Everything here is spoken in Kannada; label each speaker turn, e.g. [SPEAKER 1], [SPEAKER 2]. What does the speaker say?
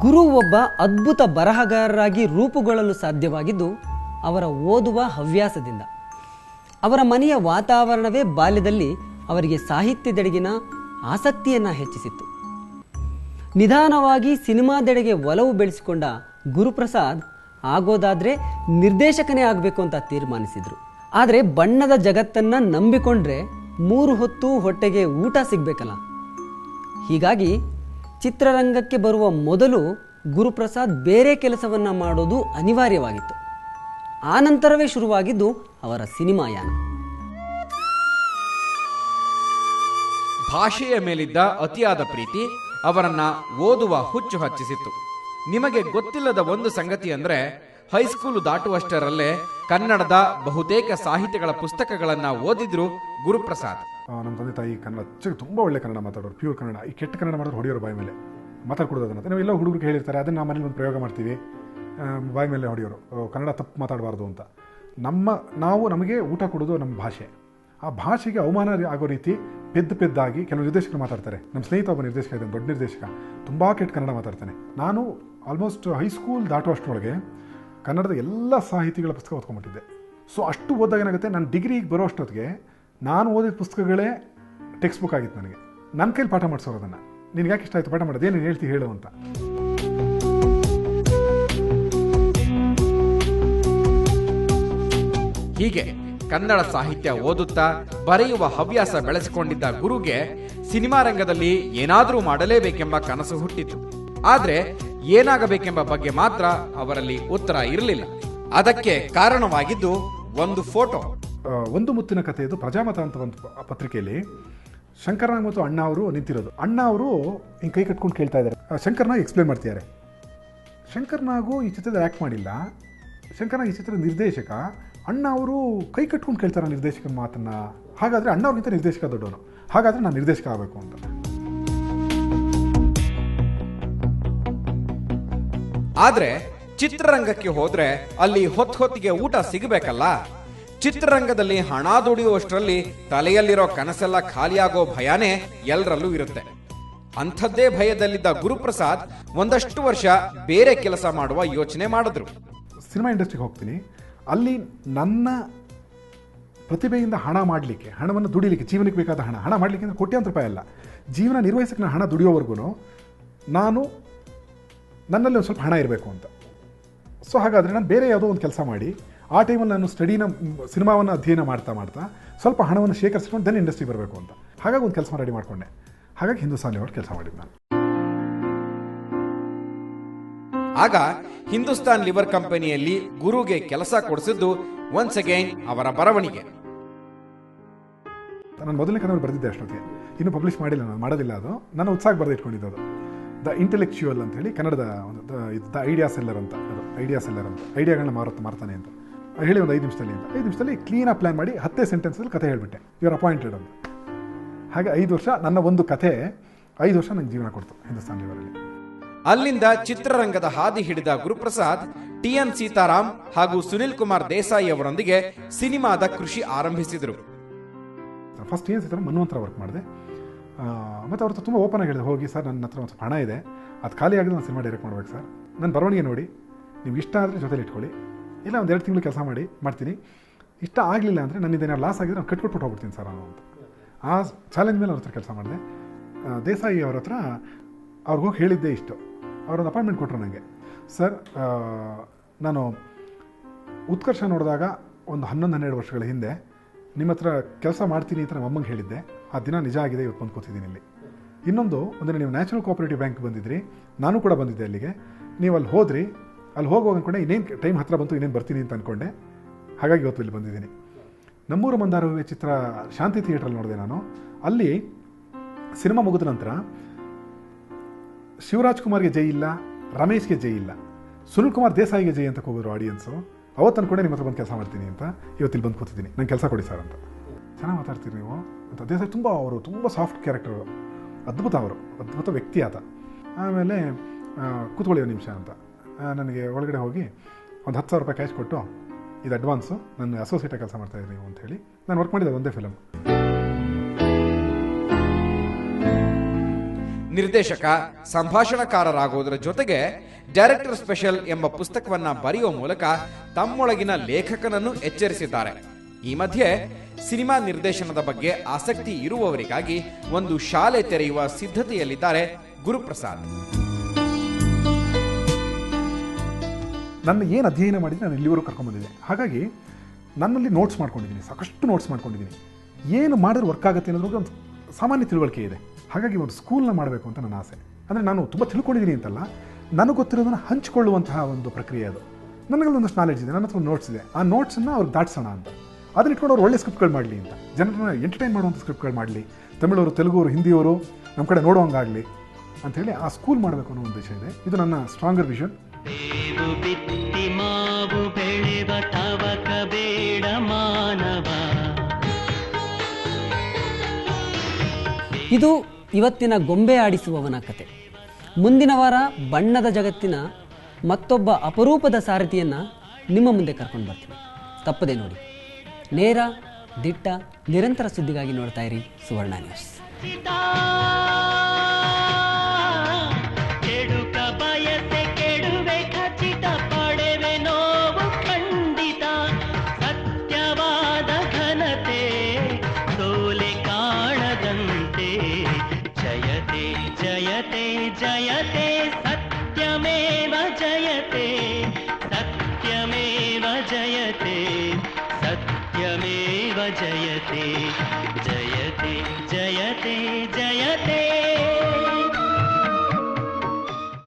[SPEAKER 1] ಗುರು ಒಬ್ಬ ಅದ್ಭುತ ಬರಹಗಾರರಾಗಿ ರೂಪುಗೊಳ್ಳಲು ಸಾಧ್ಯವಾಗಿದ್ದು ಅವರ ಓದುವ ಹವ್ಯಾಸದಿಂದ. ಅವರ ಮನೆಯ ವಾತಾವರಣವೇ ಬಾಲ್ಯದಲ್ಲಿ ಅವರಿಗೆ ಸಾಹಿತ್ಯದೆಡೆಗಿನ ಆಸಕ್ತಿಯನ್ನು ಹೆಚ್ಚಿಸಿತ್ತು. ನಿಧಾನವಾಗಿ ಸಿನಿಮಾದೆಡೆಗೆ ಒಲವು ಬೆಳೆಸಿಕೊಂಡ ಗುರುಪ್ರಸಾದ್ ಆಗೋದಾದರೆ ನಿರ್ದೇಶಕನೇ ಆಗಬೇಕು ಅಂತ ತೀರ್ಮಾನಿಸಿದರು. ಆದರೆ ಬಣ್ಣದ ಜಗತ್ತನ್ನು ನಂಬಿಕೊಂಡ್ರೆ 3 ಹೊತ್ತು ಹೊಟ್ಟೆಗೆ ಊಟ ಸಿಗಬೇಕಲ್ಲ. ಹೀಗಾಗಿ ಚಿತ್ರರಂಗಕ್ಕೆ ಬರುವ ಮೊದಲು ಗುರುಪ್ರಸಾದ್ ಬೇರೆ ಕೆಲಸವನ್ನು ಮಾಡೋದು ಅನಿವಾರ್ಯವಾಗಿತ್ತು. ಆನಂತರವೇ ಶುರುವಾಗಿದ್ದು ಅವರ ಸಿನಿಮಾಯಾನ.
[SPEAKER 2] ಭಾಷೆಯ ಮೇಲಿದ್ದ ಅತಿಯಾದ ಪ್ರೀತಿ ಅವರನ್ನ ಓದುವ ಹುಚ್ಚು ಹಚ್ಚಿಸಿತ್ತು. ನಿಮಗೆ ಗೊತ್ತಿಲ್ಲದ ಒಂದು ಸಂಗತಿ ಅಂದ್ರೆ, ಹೈಸ್ಕೂಲು ದಾಟುವಷ್ಟರಲ್ಲೇ ಕನ್ನಡದ ಬಹುತೇಕ ಸಾಹಿತ್ಯಗಳ ಪುಸ್ತಕಗಳನ್ನ ಓದಿದ್ರು ಗುರುಪ್ರಸಾದ್.
[SPEAKER 3] ನಮ್ಮ ತಂದೆ ತಾಯಿ ಕನ್ನಡ ತುಂಬ ಒಳ್ಳೆ ಕನ್ನಡ ಮಾತಾಡೋರು, ಪ್ಯೂರ್ ಕನ್ನಡ. ಈ ಕೆಟ್ಟ ಕನ್ನಡ ಮಾಡೋರು ಹೊಡೆಯೋರು ಬಾಯಿ ಮೇಲೆ ಮಾತಾಡ್ಕೊಡೋದು. ಅದನ್ನು ನಾವೆಲ್ಲ ಹುಡುಗರಿಗೆ ಹೇಳಿರ್ತಾರೆ, ಅದನ್ನು ನಾವು ಮನೇಲಿ ಒಂದು ಪ್ರಯೋಗ ಮಾಡ್ತೀವಿ, ಬಾಯಿ ಮೇಲೆ ಹೊಡೆಯೋರು, ಕನ್ನಡ ತಪ್ಪು ಮಾತಾಡಬಾರ್ದು ಅಂತ. ನಮಗೆ ಊಟ ಕೊಡೋದು ನಮ್ಮ ಭಾಷೆ. ಆ ಭಾಷೆಗೆ ಅವಮಾನ ಆಗೋ ರೀತಿ ಪೆದ್ದಾಗಿ ಕೆಲವು ನಿರ್ದೇಶಕರು ಮಾತಾಡ್ತಾರೆ. ನಮ್ಮ ಸ್ನೇಹಿತ ಒಬ್ಬ ನಿರ್ದೇಶಕ ಇದ್ದಾನೆ, ದೊಡ್ಡ ನಿರ್ದೇಶಕ, ತುಂಬ ಕೆಟ್ಟ ಕನ್ನಡ ಮಾತಾಡ್ತಾನೆ. ನಾನು ಆಲ್ಮೋಸ್ಟ್ ಹೈಸ್ಕೂಲ್ ದಾಟುವಷ್ಟರೊಳಗೆ ಕನ್ನಡದ ಎಲ್ಲ ಸಾಹಿತಿಗಳ ಪುಸ್ತಕ ಓದ್ಕೊಂಡ್ಬಿಟ್ಟಿದ್ದೆ. ಸೊ ಅಷ್ಟು ಓದಿದಾಗ ಏನಾಗುತ್ತೆ, ನಾನು ಡಿಗ್ರಿಗೆ ಬರೋ ಅಷ್ಟೊತ್ತಿಗೆ ನಾನು ಓದಿದ ಪುಸ್ತಕಗಳೇ ಟೆಕ್ಸ್ಟ್ ಬುಕ್ ಆಗಿತ್ತು ನನಗೆ. ನನ್ನ ಕೈಲಿ ಪಾಠ ಮಾಡಿಸೋರು ಅದನ್ನು. ನಿನಗೆ ಯಾಕೆ ಇಷ್ಟ ಆಯಿತು ಪಾಠ ಮಾಡೋದು, ಏನು ಹೇಳ್ತಿ ಹೇಳು ಅಂತ.
[SPEAKER 2] ಹೀಗೆ ಕನ್ನಡ ಸಾಹಿತ್ಯ ಓದುತ್ತಾ ಬರೆಯುವ ಹವ್ಯಾಸ ಬೆಳೆಸಿಕೊಂಡಿದ್ದ ಗುರುಗೆ ಸಿನಿಮಾ ರಂಗದಲ್ಲಿ ಏನಾದರೂ ಮಾಡಲೇಬೇಕೆಂಬ ಕನಸು ಹುಟ್ಟಿತು. ಆದ್ರೆ ಏನಾಗಬೇಕೆಂಬ ಬಗ್ಗೆ ಮಾತ್ರ ಅವರಲ್ಲಿ ಉತ್ತರ ಇರಲಿಲ್ಲ. ಅದಕ್ಕೆ ಕಾರಣವಾಗಿದ್ದು ಒಂದು ಫೋಟೋ.
[SPEAKER 3] ಒಂದು ಮುತ್ತಿನ ಕಥೆಯದು ಪ್ರಜಾಮತ ಅಂತ ಒಂದು ಪತ್ರಿಕೆಯಲ್ಲಿ ಶಂಕರ್ನಾಗ್ ಮತ್ತು ಅಣ್ಣ ಅವರು ನಿಂತಿರೋದು. ಅಣ್ಣ ಅವರು ಹಿಂಗೆ ಕೈ ಕಟ್ಕೊಂಡು ಕೇಳ್ತಾ ಇದ್ದಾರೆ. ಶಂಕರ್ನಾಗ್ ಎಕ್ಸ್ಪ್ಲೇನ್ ಮಾಡ್ತಿದ್ದಾರೆ. ಶಂಕರ್ನಾಗು ಈ ಚಿತ್ರದಲ್ಲಿ ಆ್ಯಕ್ಟ್ ಮಾಡಿಲ್ಲ, ಶಂಕರ್ನಾಗ್ ಈ ಚಿತ್ರದ ನಿರ್ದೇಶಕ. ಅಣ್ಣ ಅವರು ಕೈ ಕಟ್ಕೊಂಡು ಕೇಳ್ತಾರೆ ನಿರ್ದೇಶಕನ ಮಾತನ್ನ. ಹಾಗಾದರೆ ಅಣ್ಣ ಅವ್ರಿಗಿಂತ ನಿರ್ದೇಶಕ ದೊಡ್ಡವನು, ಹಾಗಾದರೆ ನಾನು ನಿರ್ದೇಶಕ ಆಗಬೇಕು ಅಂತ.
[SPEAKER 2] ಆದ್ರೆ ಚಿತ್ರರಂಗಕ್ಕೆ ಹೋದ್ರೆ ಅಲ್ಲಿ ಹೊತ್ತಿಗೆ ಊಟ ಸಿಗಬೇಕಲ್ಲ. ಚಿತ್ರರಂಗದಲ್ಲಿ ಹಣ ದುಡಿಯುವಷ್ಟರಲ್ಲಿ ತಲೆಯಲ್ಲಿರೋ ಕನಸೆಲ್ಲ ಖಾಲಿಯಾಗೋ ಭಯನೇ ಎಲ್ಲರಲ್ಲೂ ಇರುತ್ತೆ. ಅಂಥದ್ದೇ ಭಯದಲ್ಲಿದ್ದ ಗುರುಪ್ರಸಾದ್ ಒಂದಷ್ಟು ವರ್ಷ ಬೇರೆ ಕೆಲಸ ಮಾಡುವ ಯೋಚನೆ ಮಾಡಿದ್ರು.
[SPEAKER 3] ಸಿನಿಮಾ ಇಂಡಸ್ಟ್ರಿಗೆ ಹೋಗ್ತೀನಿ, ಅಲ್ಲಿ ನನ್ನ ಪ್ರತಿಭೆಯಿಂದ ಹಣ ಮಾಡಲಿಕ್ಕೆ, ಹಣವನ್ನು ದುಡಿಲಿಕ್ಕೆ, ಜೀವನಕ್ಕೆ ಬೇಕಾದ ಹಣ ಮಾಡಲಿಕ್ಕೆ ಅಂದರೆ ಕೋಟ್ಯಾಂತರ ರೂಪಾಯಿ ಅಲ್ಲ, ಜೀವನ ನಿರ್ವಹಿಸಕ್ಕೆ ನಾನು ಹಣ ದುಡಿಯೋವರೆಗೂ ನಾನು ನನ್ನಲ್ಲಿ ಒಂದು ಸ್ವಲ್ಪ ಹಣ ಇರಬೇಕು ಅಂತ. ಸೊ ಹಾಗಾದರೆ ನಾನು ಬೇರೆ ಯಾವುದೋ ಒಂದು ಕೆಲಸ ಮಾಡಿ, ಆ ಟೈಮಲ್ಲಿ ನಾನು ಸಿನಿಮಾವನ್ನು ಅಧ್ಯಯನ ಮಾಡ್ತಾ ಸ್ವಲ್ಪ ಹಣವನ್ನು ಶೇಖರಿಸ್ಕೊಂಡು ದೆನ್ ಇಂಡಸ್ಟ್ರಿಗೆ ಬರಬೇಕು ಅಂತ. ಹಾಗಾಗಿ ಒಂದು ಕೆಲಸ ರೆಡಿ ಮಾಡಿಕೊಂಡೆ. ಹಾಗಾಗಿ ಹಿಂದೂಸ್ತಾನ್ ಲಿವರ್ ಕೆಲಸ ಮಾಡಿದ್ದು ನಾನು.
[SPEAKER 2] ಆಗ ಹಿಂದೂಸ್ತಾನ್ ಲಿವರ್ ಕಂಪನಿಯಲ್ಲಿ ಗುರುಗೆ ಕೆಲಸ ಕೊಡಿಸಿದ್ದು ಒನ್ಸ್ ಅಗೈನ್ ಅವರ ಬರವಣಿಗೆ.
[SPEAKER 3] ನಾನು ಮೊದಲನೇ ಕನ್ನಡ ಬರೆದಿದ್ದೆ ಅಷ್ಟೊತ್ತಿಗೆ, ಇನ್ನೂ ಪಬ್ಲಿಷ್ ಮಾಡಿಲ್ಲ, ನಾನು ಮಾಡೋದಿಲ್ಲ. ಅದು ನನ್ನ ಉತ್ಸಾಹಕ್ಕೆ ಬರೆದಿಟ್ಕೊಂಡಿದ್ದು. ಅದು ದ ಇಂಟೆಲೆಕ್ಚುಯಲ್ ಅಂತ ಹೇಳಿ ಕನ್ನಡದ ಒಂದು ದ ಐಡಿಯಾ ಸೆಲ್ಲರ್ ಅಂತ. ಅದು ಐಡಿಯಾ ಸೆಲ್ಲರ್ ಅಂತ, ಐಡಿಯಾಗಳನ್ನ ಮಾರ್ತಾನೆ ಅಂತ ಹೇಳಿ ಒಂದು 5 ನಿಮಿಷದಲ್ಲಿ ಅಂತ 5 ನಿಮಿಷದಲ್ಲಿ ಕ್ಲೀನಾಗಿ ಪ್ಲ್ಯಾನ್ ಮಾಡಿ 10 ಸೆಂಟೆನ್ಸಲ್ಲಿ ಕಥೆ ಹೇಳಿಬಿಟ್ಟೆ. ಯುವರ್ ಅಪಾಯಿಂಟೆಡ್ ಅಂತ. ಹಾಗೆ 5 ವರ್ಷ ನನ್ನ ಒಂದು ಕಥೆ 5 ವರ್ಷ ನಂಗೆ ಜೀವನ ಕೊಡ್ತು ಹಿಂದೂಸ್ತಾನ್ ಲಿವರಲ್ಲಿ.
[SPEAKER 2] ಅಲ್ಲಿಂದ ಚಿತ್ರರಂಗದ ಹಾದಿ ಹಿಡಿದ ಗುರುಪ್ರಸಾದ್ TN ಸೀತಾರಾಮ್ ಹಾಗೂ ಸುನಿಲ್ ಕುಮಾರ್ ದೇಸಾಯಿ ಅವರೊಂದಿಗೆ ಸಿನಿಮಾದ ಕೃಷಿ ಆರಂಭಿಸಿದರು.
[SPEAKER 3] ಫಸ್ಟ್ TN ಸೀತಾರಾಮ್ ಮನ್ವಂತರ ವರ್ಕ್ ಮಾಡಿದೆ. ಮತ್ತು ಅವ್ರ ತುಂಬ ಓಪನ್ ಆಗಿ ಹೇಳಿದೆ, ಹೋಗಿ ಸರ್ ನನ್ನ ಹತ್ರ ಒಂದು ಸ್ವಲ್ಪ ಹಣ ಇದೆ, ಅದು ಖಾಲಿ ಆಗಿದ್ದು ನಾನು ಸಿನಿಮಾ ಡೈರೆಕ್ಟ್ ಮಾಡ್ಬೇಕು ಸರ್, ನನ್ನ ಬರವಣಿಗೆ ನೋಡಿ ನಿಮ್ಗೆ ಇಷ್ಟ ಆದರೆ ಜೊತೆಲಿ ಇಟ್ಕೊಳ್ಳಿ, ಇಲ್ಲ ಒಂದು 2 ತಿಂಗಳು ಕೆಲಸ ಮಾಡ್ತೀನಿ, ಇಷ್ಟ ಆಗಲಿಲ್ಲ ಅಂದರೆ ನನ್ನಿಂದ ಏನಾದ್ರು ಲಾಸ್ ಆಗಿದ್ರೆ ನಾನು ಕಟ್ಕೊಟ್ಬಿಟ್ಟು ಹೋಗ್ಬಿಡ್ತೀನಿ ಸರ್ ನಾನು ಅಂತ. ಆ ಚಾಲೆಂಜ್ ಮೇಲೆ ಅವ್ರ ಹತ್ರ ಕೆಲಸ ಮಾಡಿದೆ. ದೇಸಾಯಿ ಅವ್ರ ಹತ್ರ ಅವ್ರಿಗೆ ಹೋಗಿ ಹೇಳಿದ್ದೆ ಇಷ್ಟು. ಅವರೊಂದು ಅಪಾಯಿಂಟ್ಮೆಂಟ್ ಕೊಟ್ಟರು ನನಗೆ. ಸರ್, ನಾನು ಉತ್ಕರ್ಷ ನೋಡಿದಾಗ ಒಂದು 11-12 ವರ್ಷಗಳ ಹಿಂದೆ ನಿಮ್ಮ ಹತ್ರ ಕೆಲಸ ಮಾಡ್ತೀನಿ ಅಂತ ನಮ್ಮ ಅಮ್ಮಂಗೆ ಹೇಳಿದ್ದೆ. ಆ ದಿನ ನಿಜ ಆಗಿದೆ, ಇವತ್ತು ಬಂದು ಕೂತಿದ್ದೀನಿ ಇಲ್ಲಿ. ಒಂದಿನ ನೀವು ನ್ಯಾಷನಲ್ ಕೋಆಪರೇಟಿವ್ ಬ್ಯಾಂಕ್ ಬಂದಿದ್ರಿ, ನಾನು ಕೂಡ ಬಂದಿದ್ದೆ ಅಲ್ಲಿಗೆ. ನೀವು ಅಲ್ಲಿ ಹೋದ್ರಿ, ಅಲ್ಲಿ ಹೋಗುವಾಗ ಅಂದ್ಕೊಂಡೆ ಇನ್ನೇನು ಟೈಮ್ ಹತ್ರ ಬಂತು, ಇನ್ನೇನು ಬರ್ತೀನಿ ಅಂತ ಅಂದ್ಕೊಂಡೆ. ಹಾಗಾಗಿ ಇವತ್ತು ಇಲ್ಲಿ ಬಂದಿದ್ದೀನಿ. ನಮ್ಮೂರು ಮಂದಾರ ಹೂವೆ ಚಿತ್ರ ಶಾಂತಿ ಥಿಯೇಟ್ರಲ್ಲಿ ನೋಡಿದೆ ನಾನು. ಅಲ್ಲಿ ಸಿನಿಮಾ ಮುಗಿದ ನಂತರ ಶಿವರಾಜ್ ಕುಮಾರ್ಗೆ ಜೈ ಇಲ್ಲ, ರಮೇಶ್ಗೆ ಜೈ ಇಲ್ಲ, ಸುನಿಲ್ ಕುಮಾರ್ ದೇಸಾಯಿಗೆ ಜೈ ಅಂತ ಕೂಗೋರು ಆಡಿಯನ್ಸು. ಅವತ್ತು ಅಂದ್ಕೊಂಡೆ ನಿಮ್ಮ ಹತ್ರ ಬಂದು ಕೆಲಸ ಮಾಡ್ತೀನಿ ಅಂತ. ಇವತ್ತು ಇಲ್ಲಿ ಬಂದು ಕೂತಿದ್ದೀನಿ, ನಂಗೆ ಕೆಲಸ ಕೊಡಿ ಸರ್ ಅಂತ. ಚೆನ್ನಾಗಿ ಮಾತಾಡ್ತೀರಿ ನೀವು ಅಂತ. ದೇಸಾಯಿ ತುಂಬ ಸಾಫ್ಟ್ ಕ್ಯಾರೆಕ್ಟರು, ಅದ್ಭುತ ವ್ಯಕ್ತಿ ಆತ. ಆಮೇಲೆ ಕೂತ್ಕೊಳ್ಳಿ ಒಂದು ನಿಮಿಷ ಅಂತ ನನಗೆ ಒಳಗಡೆ ಹೋಗಿ ಒಂದು 10,000 ರೂಪಾಯಿ ಕ್ಯಾಶ್ ಕೊಟ್ಟು, ಇದು ಅಡ್ವಾನ್ಸು, ನನ್ನ ಅಸೋಸಿಯೇಟಾಗಿ ಕೆಲಸ ಮಾಡ್ತಾಯಿದ್ದೀನಿ ನೀವು ಅಂತ ಹೇಳಿ. ನಾನು ವರ್ಕ್ ಮಾಡಿದ್ದೆ ಒಂದೇ ಫಿಲಮ್.
[SPEAKER 2] ನಿರ್ದೇಶಕ, ಸಂಭಾಷಣಕಾರರಾಗುವುದರ ಜೊತೆಗೆ ಡೈರೆಕ್ಟರ್ ಸ್ಪೆಷಲ್ ಎಂಬ ಪುಸ್ತಕವನ್ನ ಬರೆಯುವ ಮೂಲಕ ತಮ್ಮೊಳಗಿನ ಲೇಖಕನನ್ನು ಎಚ್ಚರಿಸಿದ್ದಾರೆ. ಈ ಮಧ್ಯೆ ಸಿನಿಮಾ ನಿರ್ದೇಶನದ ಬಗ್ಗೆ ಆಸಕ್ತಿ ಇರುವವರಿಗಾಗಿ ಒಂದು ಶಾಲೆ ತೆರೆಯುವ ಸಿದ್ಧತೆಯಲ್ಲಿದ್ದಾರೆ ಗುರುಪ್ರಸಾದ್.
[SPEAKER 3] ನನ್ನ ಏನು ಅಧ್ಯಯನ ಮಾಡಿದ್ರೆ ನಾನು ಇಲ್ಲಿವರೆಗೂ ಕರ್ಕೊಂಡ್ಬಂದಿದ್ದೆ. ಹಾಗಾಗಿ ನನ್ನಲ್ಲಿ ನೋಟ್ಸ್ ಮಾಡ್ಕೊಂಡಿದ್ದೀನಿ, ಸಾಕಷ್ಟು ನೋಟ್ಸ್ ಮಾಡ್ಕೊಂಡಿದ್ದೀನಿ. ಏನು ಮಾಡಿದ್ರೆ ವರ್ಕ್ ಆಗುತ್ತೆ ಅನ್ನೋದ್ರ ಬಗ್ಗೆ ಒಂದು ಸಾಮಾನ್ಯ ತಿಳುವಳಿಕೆ ಇದೆ. ಹಾಗಾಗಿ ಒಂದು ಸ್ಕೂಲ್ನ ಮಾಡಬೇಕು ಅಂತ ನನ್ನ ಆಸೆ. ಅಂದರೆ ನಾನು ತುಂಬ ತಿಳ್ಕೊಂಡಿದ್ದೀನಿ ಅಂತಲ್ಲ, ನನಗೆ ಗೊತ್ತಿರೋದನ್ನು ಹಂಚಿಕೊಳ್ಳುವಂತಹ ಒಂದು ಪ್ರಕ್ರಿಯೆ ಅದು. ನನಗಲ್ಲಿ ಒಂದಷ್ಟು ನಾಲೆಡ್ಜ್ ಇದೆ, ನನ್ನ ಹತ್ರ ಒಂದು ನೋಟ್ಸ್ ಇದೆ. ಆ ನೋಟ್ಸನ್ನು ಅವ್ರಿಗೆ ದಾಟಿಸೋಣ ಅಂತ, ಅದನ್ನ ಇಟ್ಕೊಂಡು ಅವ್ರು ಒಳ್ಳೆ ಸ್ಕ್ರಿಪ್ಟ್ಗಳು ಮಾಡಲಿ ಅಂತ, ಜನರನ್ನ ಎಂಟರ್ಟೈನ್ ಮಾಡುವಂಥ ಸ್ಕ್ರಿಪ್ಟ್ಗಳು ಮಾಡಲಿ, ತಮಿಳವರು, ತೆಲುಗುವರು, ಹಿಂದಿಯವರು ನಮ್ಮ ಕಡೆ ನೋಡುವಂಗಾಗಲಿ ಅಂಥೇಳಿ ಆ ಸ್ಕೂಲ್ ಮಾಡಬೇಕು ಅನ್ನೋ ಉದ್ದೇಶ ಇದೆ. ಇದು ನನ್ನ ಸ್ಟ್ರಾಂಗರ್ ವಿಷನ್.
[SPEAKER 1] ಇದು ಇವತ್ತಿನ ಗೊಂಬೆ ಆಡಿಸುವವನ ಕತೆ. ಮುಂದಿನ ವಾರ ಬಣ್ಣದ ಜಗತ್ತಿನ ಮತ್ತೊಬ್ಬ ಅಪರೂಪದ ಸಾರಥಿಯನ್ನು ನಿಮ್ಮ ಮುಂದೆ ಕರ್ಕೊಂಡು ಬರ್ತೀನಿ. ತಪ್ಪದೆ ನೋಡಿ. ನೇರ, ದಿಟ್ಟ, ನಿರಂತರ ಸುದ್ದಿಗಾಗಿ ನೋಡ್ತಾ ಇರಿ ಸುವರ್ಣ ನ್ಯೂಸ್.
[SPEAKER 4] जयते जयते सत्यमेव जयते सत्यमेव जयते सत्यमेव जयते जयते जयते जयते